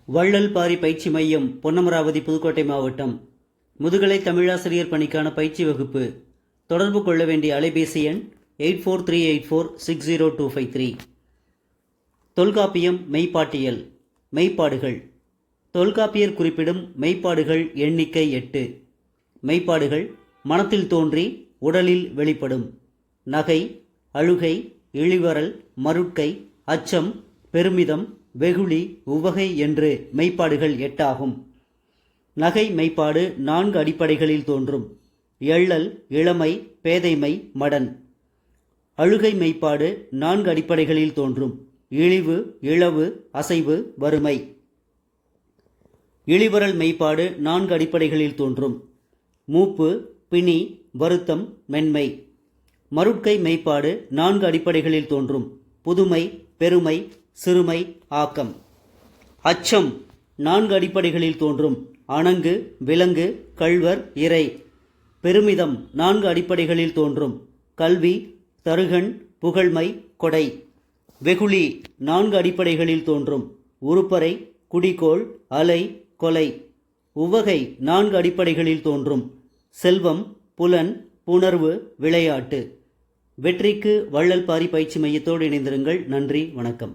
வள்ளல் பாரி பயிற்சி மையம், பொன்னமராவதி, புதுக்கோட்டை மாவட்டம். முதுகலை தமிழாசிரியர் பணிக்கான பயிற்சி வகுப்பு. தொடர்பு கொள்ள வேண்டிய அலைபேசி எண் 8438460253. தொல்காப்பியம் மெய்ப்பாட்டியல். மெய்ப்பாடுகள். தொல்காப்பியர் குறிப்பிடும் மெய்ப்பாடுகள் எண்ணிக்கை 8. மெய்ப்பாடுகள் மனத்தில் தோன்றி உடலில் வெளிப்படும். நகை, அழுகை, இழிவரல், மருட்கை, அச்சம், பெருமிதம், வெகுளி, உவகை என்று மெய்ப்பாடுகள் 8 ஆகும். நகை மெய்ப்பாடு 4 அடிப்படைகளில் தோன்றும். எள்ளல், இளமை, பேதைமை, மடன். அழுகை மெய்ப்பாடு 4 அடிப்படைகளில் தோன்றும். இழிவு, இழவு, அசைவு, வறுமை. இழிவரல் மெய்ப்பாடு 4 அடிப்படைகளில் தோன்றும். மூப்பு, பிணி, வருத்தம், மென்மை. மருட்கை மெய்ப்பாடு 4 அடிப்படைகளில் தோன்றும். புதுமை, பெருமை, சிறுமை, ஆக்கம். அச்சம் 4 அடிப்படைகளில் தோன்றும். அணங்கு, விலங்கு, கள்வர், இறை. பெருமிதம் 4 அடிப்படைகளில் தோன்றும். கல்வி, தருகன், புகழ்மை, கொடை. வெகுளி 4 அடிப்படைகளில் தோன்றும். உருப்பறை, குடிகோள், அலை, கொலை. உவகை 4 அடிப்படைகளில் தோன்றும். செல்வம், புலன், புணர்வு, விளையாட்டு. வெற்றிக்கு வள்ளல் பாரி பயிற்சி மையத்தோடு இணைந்திருங்கள். நன்றி, வணக்கம்.